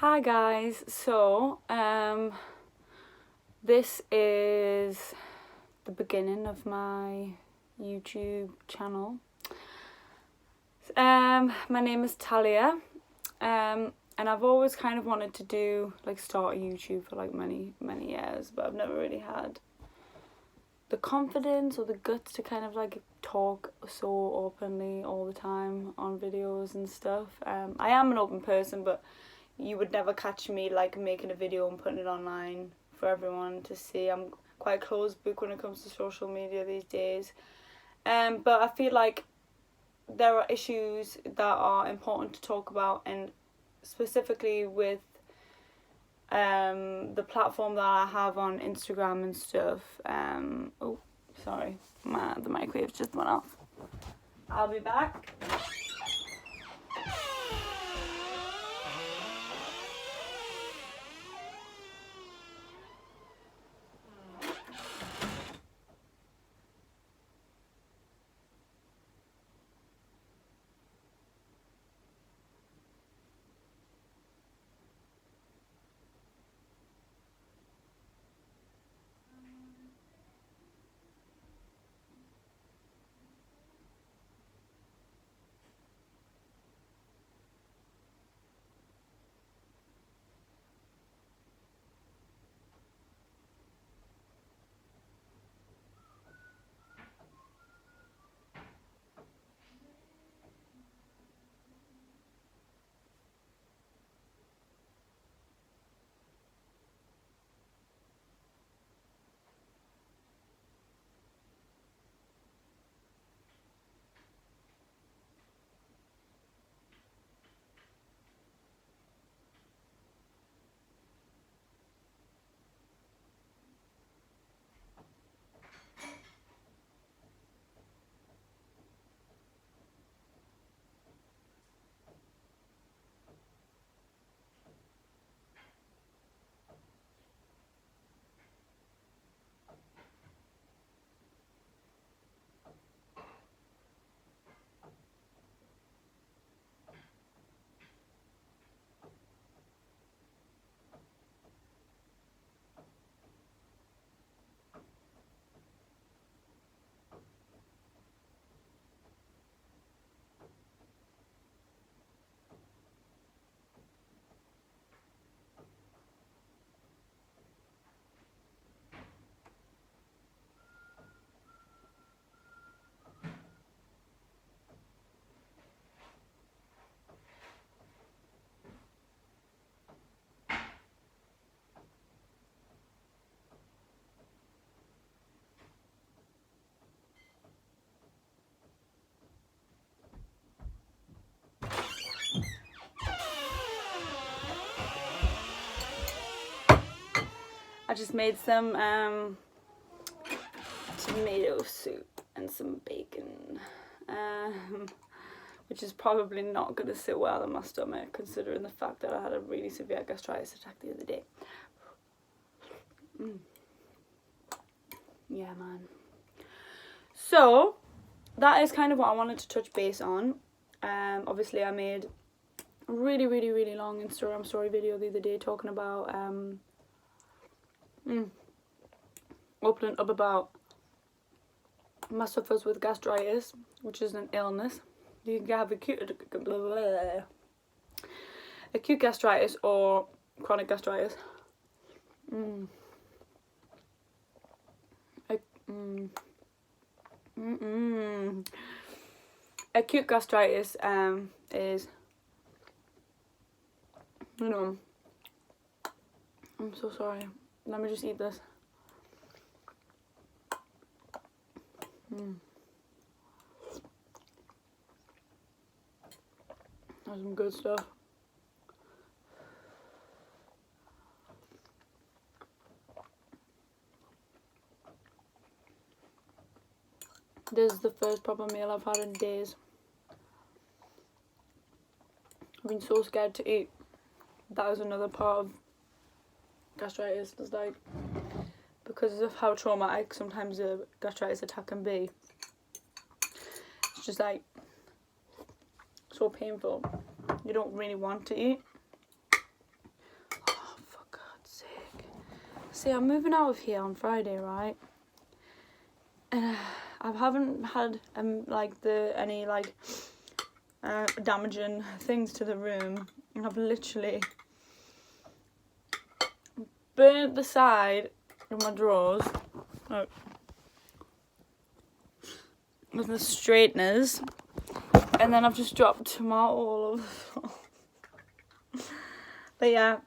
Hi guys, so this is the beginning of my YouTube channel. My name is Talia, and I've always kind of wanted to start a YouTube for many years, but I've never really had the confidence or the guts to kind of talk so openly all the time on videos and stuff. I am an open person, but you would never catch me making a video and putting it online for everyone to see. I'm quite a closed book when it comes to social media these days. But I feel like there are issues that are important to talk about, and specifically with the platform that I have on Instagram and stuff. Oh, sorry, the microwave just went off. I'll be back. I just made some tomato soup and some bacon, which is probably not going to sit well in my stomach considering the fact that I had a really severe gastritis attack the other day. Yeah, man. So that is kind of what I wanted to touch base on. Obviously I made a really long Instagram story video the other day talking about opening up about my suffers with gastritis, which is an illness. You can have acute gastritis or chronic gastritis. Acute gastritis is, I'm so sorry. Let me just eat this. That's some good stuff. This is the first proper meal I've had in days. I've been so scared to eat. That is another part of gastritis. It's because of how traumatic sometimes a gastritis attack can be. It's just so painful. You don't really want to eat. See, I'm moving out of here on Friday, right? And I haven't had any damaging things to the room, and I've literally burnt the side of my drawers with the straighteners, and then I've just dropped tomato all over the floor. But yeah,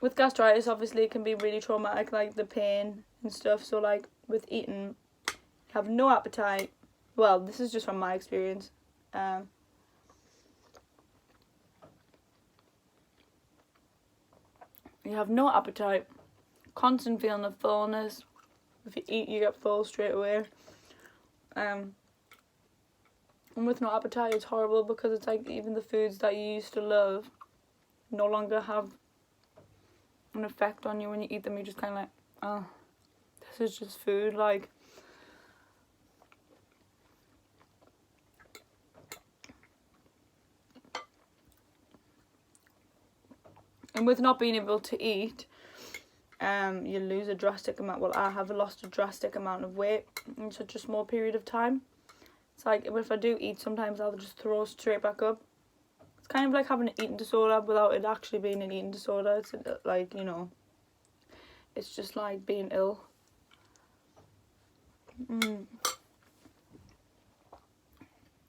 with gastritis, obviously it can be really traumatic, like the pain and stuff. So like with eating, you have no appetite. Well, this is just from my experience. You have no appetite, constant feeling of fullness. If you eat, you get full straight away. And with no appetite, it's horrible, because it's like even the foods that you used to love no longer have an effect on you when you eat them. You're just kind of like, oh, this is just food. Like, and with not being able to eat, you lose a drastic amount. Well, I have lost a drastic amount of weight in such a small period of time. It's like, if I do eat, sometimes I'll just throw straight back up. It's kind of like having an eating disorder without it actually being an eating disorder. It's like, you know, it's just like being ill.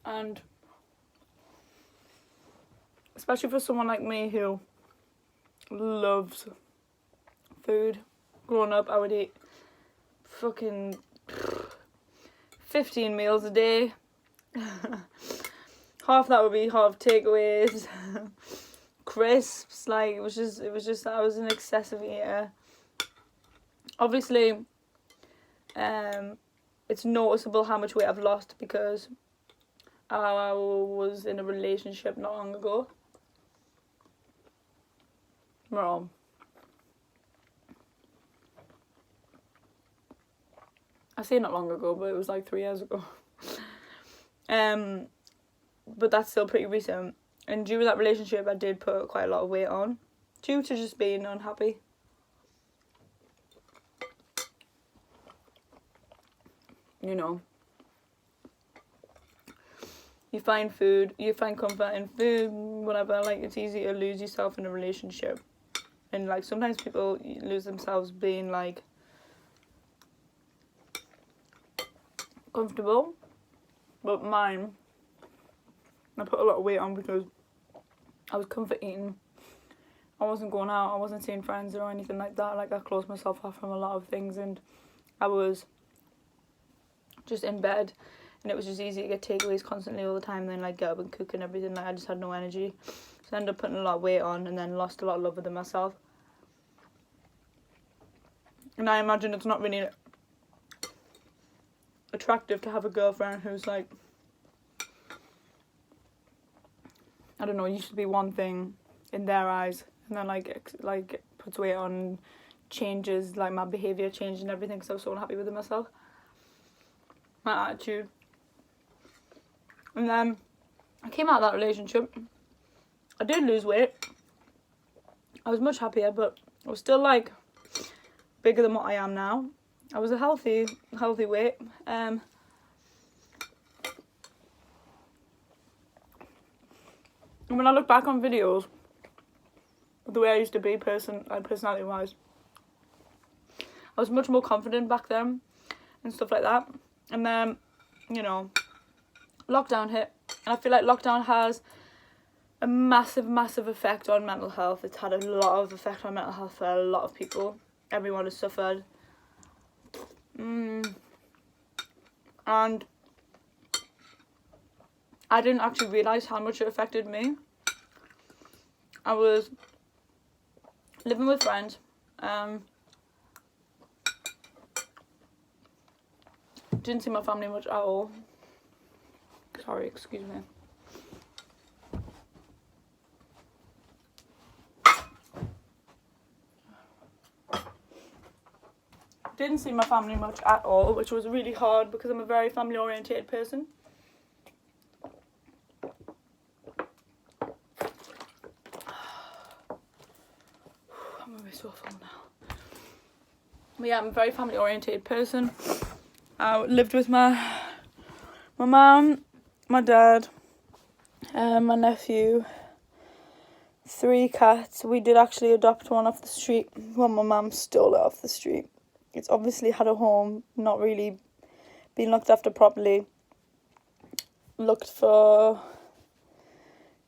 And especially for someone like me who loves food. Growing up, I would eat fucking 15 meals a day. Half that would be half takeaways, crisps. Like, it was just I was an excessive eater. Obviously, it's noticeable how much weight I've lost, because I was in a relationship not long ago. Well, I say not long ago, but it was like 3 years ago. But that's still pretty recent. And due to that relationship, I did put quite a lot of weight on, due to just being unhappy. You know, you find comfort in food, whatever. Like, it's easy to lose yourself in a relationship. And like, sometimes people lose themselves being like comfortable. But mine, I put a lot of weight on because I was comfort eating. I wasn't going out, I wasn't seeing friends or anything like that. Like, I closed myself off from a lot of things, and I was just in bed, and it was just easy to get takeaways constantly all the time, and then like get up and cook and everything. Like, I just had no energy, so I ended up putting a lot of weight on, and then lost a lot of love within myself. And I imagine it's not really attractive to have a girlfriend who's like, I don't know, used to be one thing in their eyes, and then like puts weight on, changes, like my behaviour changed and everything, because I was so unhappy with myself, my attitude. And then I came out of that relationship. I did lose weight. I was much happier, but I was still like bigger than what I am now. I was a healthy weight. And when I look back on videos, the way I used to be personality wise, I was much more confident back then and stuff like that. And then, you know, lockdown hit, and I feel like lockdown has a massive effect on mental health. It's had a lot of effect on mental health for a lot of people. Everyone has suffered. And I didn't actually realise how much it affected me. I was living with friends. Didn't see my family much at all. Sorry, excuse me. Didn't see my family much at all, which was really hard because I'm a very family oriented person. I'm gonna be so full now. But yeah, I'm a very family oriented person. I lived with my mum, my dad, my nephew, 3 cats. We did actually adopt one off the street. Well, my mum stole it off the street. It's obviously had a home, not really been looked after properly. Looked for,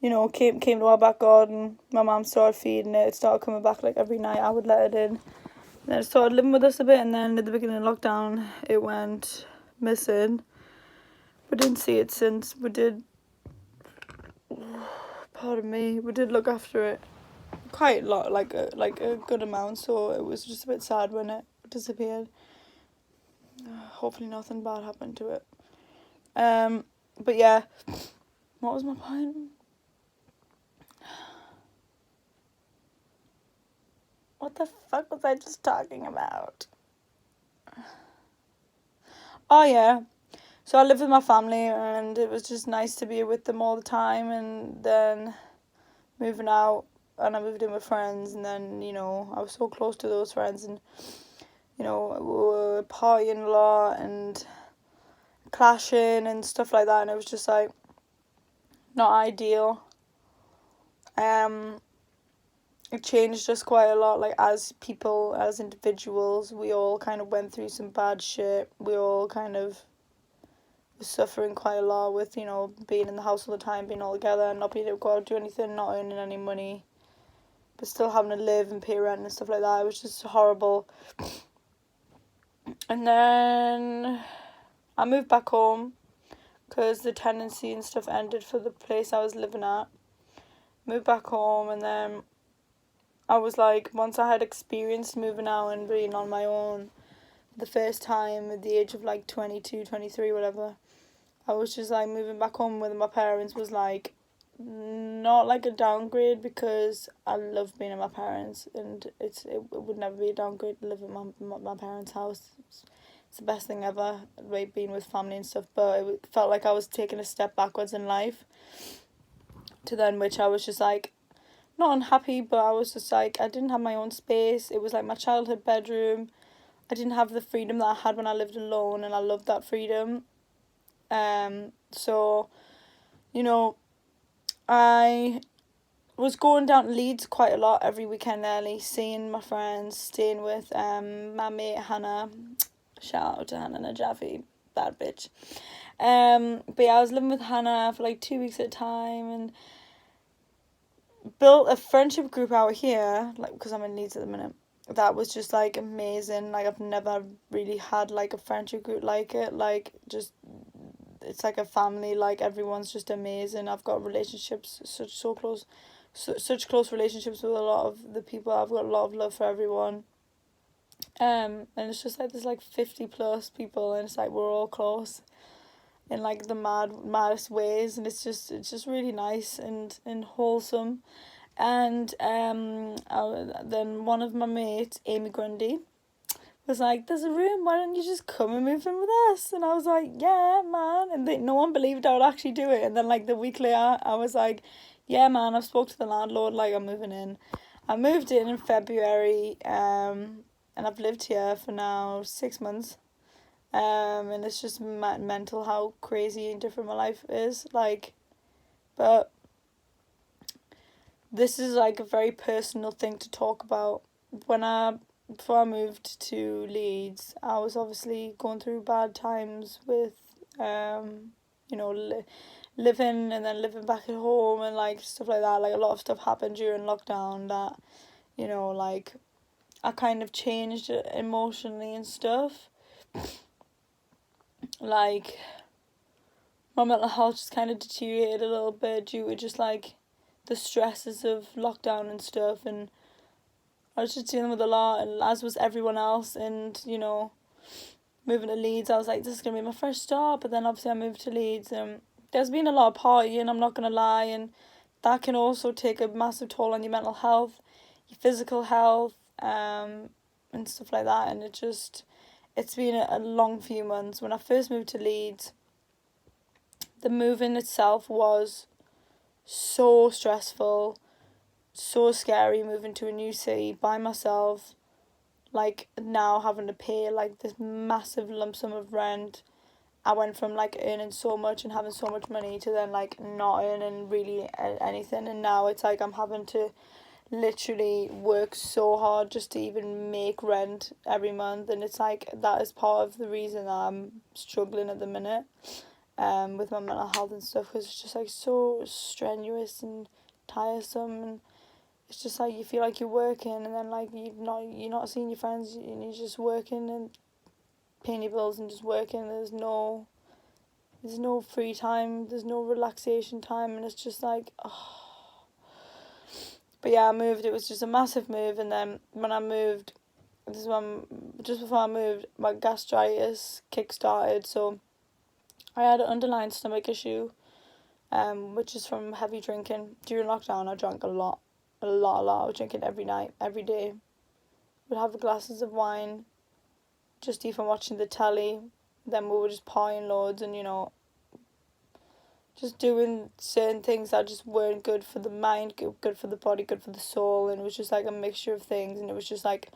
came to our back garden. My mum started feeding it. It started coming back like every night. I would let it in. Then it started living with us a bit, and then at the beginning of lockdown, it went missing. We didn't see it since. We did look after it quite a lot, like a good amount, so it was just a bit sad when it disappeared. Hopefully nothing bad happened to it. But yeah, what was my point? What the fuck was I just talking about? Oh yeah, so I lived with my family, and it was just nice to be with them all the time, and then moving out, and I moved in with friends, and then, I was so close to those friends, and, we were partying a lot, and clashing, and stuff like that, and it was just, like, not ideal. It changed us quite a lot, like, as people, as individuals. We all kind of went through some bad shit. We all kind of were suffering quite a lot with, being in the house all the time, being all together, and not being able to go out and do anything, not earning any money, but still having to live and pay rent and stuff like that. It was just horrible. And then I moved back home because the tenancy and stuff ended for the place I was living at. Moved back home, and then I was like, once I had experienced moving out and being on my own the first time at the age of like 22, 23, whatever, I was just like, moving back home with my parents was like not like a downgrade, because I love being at my parents, and it would never be a downgrade to live at my parents' house. It's the best thing ever, like being with family and stuff, but it felt like I was taking a step backwards in life, to then which I was just like, not unhappy, but I was just like, I didn't have my own space. It was like my childhood bedroom. I didn't have the freedom that I had when I lived alone, and I loved that freedom. So, I was going down to Leeds quite a lot every weekend early, seeing my friends, staying with my mate Hannah. Shout out to Hannah Najafi, bad bitch. But yeah, I was living with Hannah for like 2 weeks at a time, and built a friendship group out here, like, because I'm in Leeds at the minute. That was just like amazing. Like, I've never really had like a friendship group like it. Like, just, it's like a family. Like, everyone's just amazing. I've got relationships such close relationships with a lot of the people. I've got a lot of love for everyone. And it's just like there's like 50 plus people, and it's like we're all close in like the maddest ways, and it's just really nice and wholesome. And then one of my mates, Amy Grundy, was like, there's a room, why don't you just come and move in with us? And I was like, yeah, man. And no one believed I would actually do it. And then like the week later, I was like, yeah, man, I've spoke to the landlord, like, I'm moving in. I moved in February, and I've lived here for now 6 months. And it's just mental how crazy and different my life is, like, but this is like a very personal thing to talk about. Before I moved to Leeds, I was obviously going through bad times with, living and then living back at home and like stuff like that. Like, a lot of stuff happened during lockdown that, like, I kind of changed emotionally and stuff. Like, my mental health just kind of deteriorated a little bit due to just like the stresses of lockdown and stuff, and I was just dealing with a lot, and as was everyone else. And moving to Leeds, I was like, this is gonna be my first stop. But then obviously I moved to Leeds, and there's been a lot of partying, I'm not gonna lie, and that can also take a massive toll on your mental health, your physical health, and stuff like that. And it's been a long few months. When I first moved to Leeds, the move in itself was so stressful, so scary, moving to a new city by myself, like now having to pay like this massive lump sum of rent. I went from like earning so much and having so much money to then like not earning really anything, and now it's like I'm having to literally work so hard just to even make rent every month, and it's like that is part of the reason that I'm struggling at the minute with my mental health and stuff, because it's just like so strenuous and tiresome, and it's just like you feel like you're working and then like you're not seeing your friends and you're just working and paying your bills and just working. There's no free time, there's no relaxation time, and it's just like, oh. But yeah, I moved. It was just a massive move, and then when I moved, just before I moved, my gastritis kick-started. So I had an underlying stomach issue, which is from heavy drinking. During lockdown, I drank a lot. I was drinking every night, every day. Would have glasses of wine, just even watching the telly. Then we were just partying loads and, just doing certain things that just weren't good for the mind, good for the body, good for the soul. And it was just like a mixture of things. And it was just like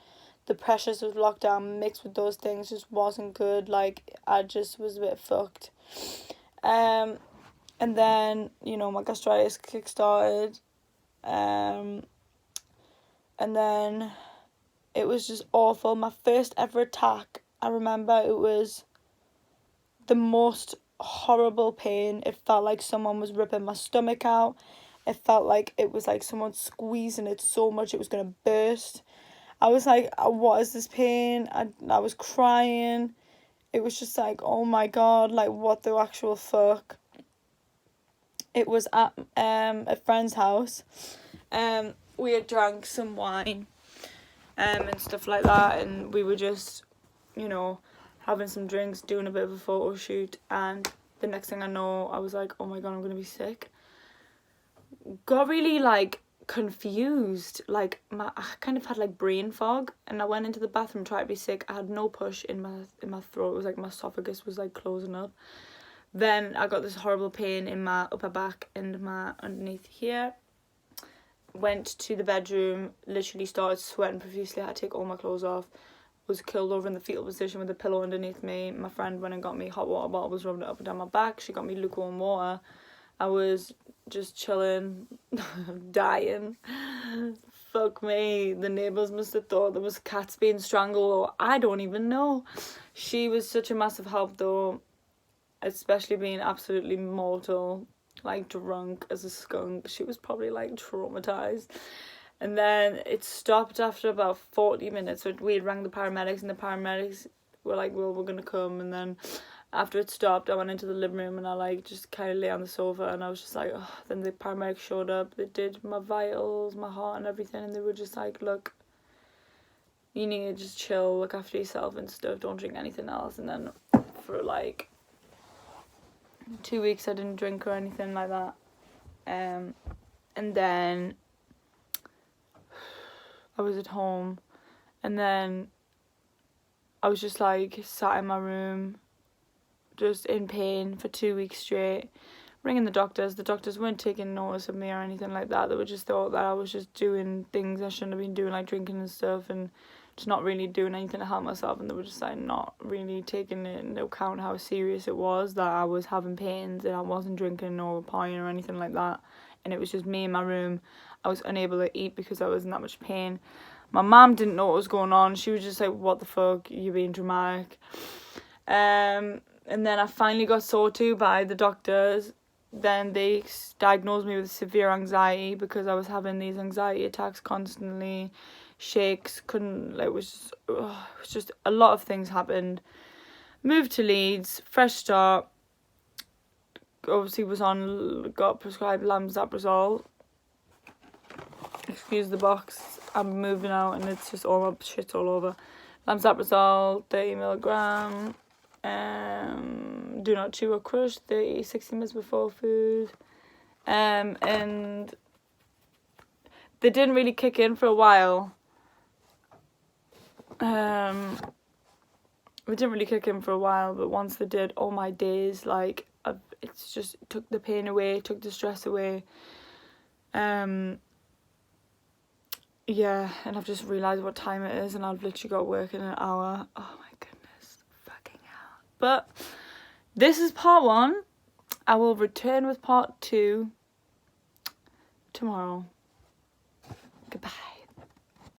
the pressures of lockdown mixed with those things just wasn't good. Like, I just was a bit fucked. And then, my gastritis kick-started. And then it was just awful. My first ever attack, I remember it was the most horrible pain. It felt like someone was ripping my stomach out. It felt like it was like someone squeezing it so much it was going to burst. I was like, what is this pain? I was crying. It was just like, oh my God, like what the actual fuck. It was at a friend's house. We had drank some wine and stuff like that, and we were just, having some drinks, doing a bit of a photo shoot, and the next thing I know, I was like, oh my God, I'm gonna be sick. Got really like confused, like I kind of had like brain fog, and I went into the bathroom, tried to be sick. I had no push in my throat. It was like my esophagus was like closing up. Then I got this horrible pain in my upper back and my underneath here. Went to the bedroom, literally started sweating profusely. I had to take all my clothes off. Was killed over in the fetal position with a pillow underneath me. My friend went and got me hot water bottle, was rubbing it up and down my back. She got me lukewarm water. I was just chilling, dying. Fuck me. The neighbours must have thought there was cats being strangled, or I don't even know. She was such a massive help though, especially being absolutely mortal, like drunk as a skunk. She was probably like traumatized. And then it stopped after about 40 minutes. So we had rang the paramedics, and the paramedics were like, well, we're going to come. And then after it stopped, I went into the living room and I like just kind of lay on the sofa, and I was just like, oh. Then the paramedics showed up. They did my vitals, my heart and everything. And they were just like, look, you need to just chill, look after yourself and stuff. Don't drink anything else. And then for like 2 weeks, I didn't drink or anything like that. And then I was at home, and then I was just like sat in my room just in pain for 2 weeks straight, ringing the doctors weren't taking notice of me or anything like that. They were just thought that I was just doing things I shouldn't have been doing, like drinking and stuff, and just not really doing anything to help myself. And they were just like not really taking into account how serious it was, that I was having pains and I wasn't drinking or partying or anything like that. And it was just me in my room. I was unable to eat because I was in that much pain. My mum didn't know what was going on. She was just like, what the fuck, you're being dramatic. And then I finally got sorted by the doctors. Then they diagnosed me with severe anxiety because I was having these anxiety attacks constantly, shakes, it was just a lot of things happened. Moved to Leeds, fresh start. Obviously got prescribed Lamzaprazole. Excuse the box, I'm moving out and it's just all my shit all over. Lamzaprazole, 30 milligram. Do not chew or crush, 60 minutes before food. And they didn't really kick in for a while. But once they did, all my days, like, it's just took the pain away, took the stress away. yeah, and I've just realised what time it is, and I've literally got work in an hour. Oh my goodness, fucking hell. But this is part 1. I will return with part 2 tomorrow. Goodbye.